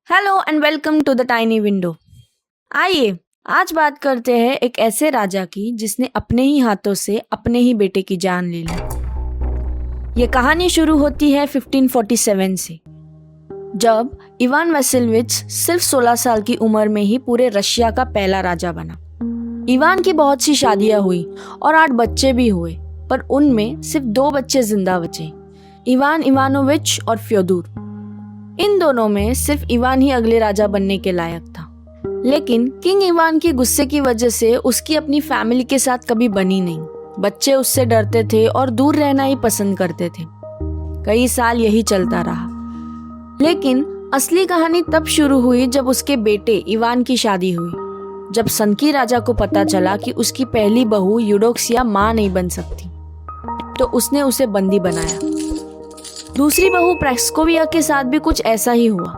Hello and welcome to the tiny window. आइए आज बात करते हैं एक ऐसे राजा की जिसने अपने ही हाथों से अपने ही बेटे की जान ले ली। ये कहानी शुरू होती है 1547 से, जब इवान वैसिलविच सिर्फ 16 साल की उम्र में ही पूरे रशिया का पहला राजा बना। इवान की बहुत सी शादियां हुई और 8 बच्चे भी हुए, पर उनमें सिर्फ 2 बच्चे जिंदा बचे, इवान इवानोविच और फ्योदोर। इन दोनों में सिर्फ इवान ही अगले राजा बनने के लायक था, लेकिन किंग इवान के गुस्से की वजह से उसकी अपनी फैमिली के साथ कभी बनी नहीं। बच्चे उससे डरते थे और दूर रहना ही पसंद करते थे। कई साल यही चलता रहा, लेकिन असली कहानी तब शुरू हुई जब उसके बेटे इवान की शादी हुई। जब सनकी राजा को पता चला कि उसकी पहली बहू यूडोक्सिया मां नहीं बन सकती, तो उसने उसे बंदी बनाया। दूसरी बहू प्रेस्कोविया के साथ भी कुछ ऐसा ही हुआ।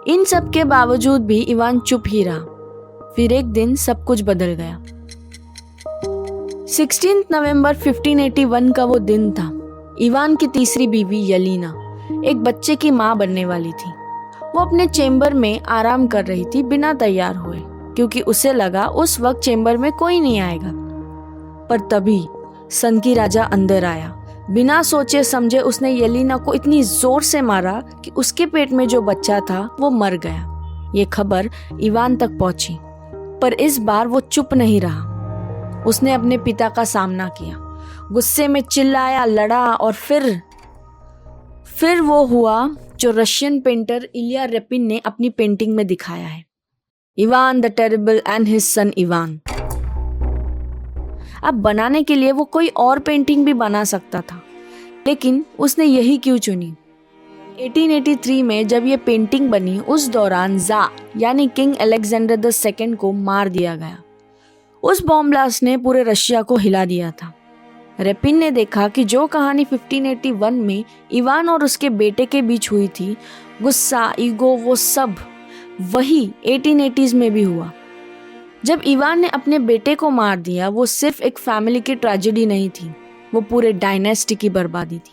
इन सब के बावजूद भी इवान चुप ही रहा। फिर एक दिन सब कुछ बदल गया। 16 नवंबर 1581 का वो दिन था। इवान की तीसरी बीवी येलिना एक बच्चे की मां बनने वाली थी। वो अपने चेम्बर में आराम कर रही थी बिना तैयार हुए, क्योंकि उसे लगा उस वक्त चेम्बर में कोई नहीं आएगा। पर तभी सनकी राजा अंदर आया। बिना सोचे समझे उसने येलिना को इतनी जोर से मारा कि उसके पेट में जो बच्चा था वो मर गया। ये खबर इवान तक पहुंची, पर इस बार वो चुप नहीं रहा। उसने अपने पिता का सामना किया, गुस्से में चिल्लाया, लड़ा, और फिर वो हुआ जो रशियन पेंटर इलिया रेपिन ने अपनी पेंटिंग में दिखाया है, Ivan the terrible and his son Ivan. अब बनाने के लिए वो कोई और पेंटिंग भी बना सकता था, लेकिन उसने यही क्यों चुनी? 1883 में जब ये पेंटिंग बनी, उस दौरान ज़ा यानी किंग अलेक्जेंडर II को मार दिया गया। उस बॉम्ब ब्लास्ट ने पूरे रशिया को हिला दिया था। रेपिन ने देखा कि जो कहानी 1581 में इवान और उसके बेटे के बीच हुई थी, गुस्सा, ईगो, वो सब वही 1880s में भी हुआ। जब इवान ने अपने बेटे को मार दिया, वो सिर्फ एक फैमिली की ट्रेजेडी नहीं थी, वो पूरे डायनेस्टी की बर्बादी थी।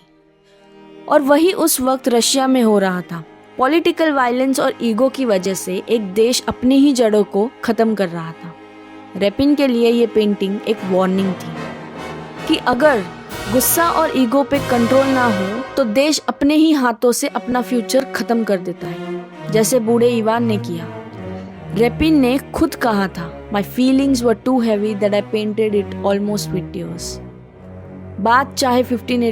और वही उस वक्त रशिया में हो रहा था। पॉलिटिकल वायलेंस और ईगो की वजह से एक देश अपनी ही जड़ों को खत्म कर रहा था। रेपिन के लिए ये पेंटिंग एक वार्निंग थी कि अगर गुस्सा और ईगो पे कंट्रोल ना हो तो देश अपने ही हाथों से अपना फ्यूचर खत्म कर देता है, जैसे बूढ़े इवान ने किया। रेपिन ने खुद कहा था, My feelings were too heavy that I painted it almost with tears। बात चाहे 1580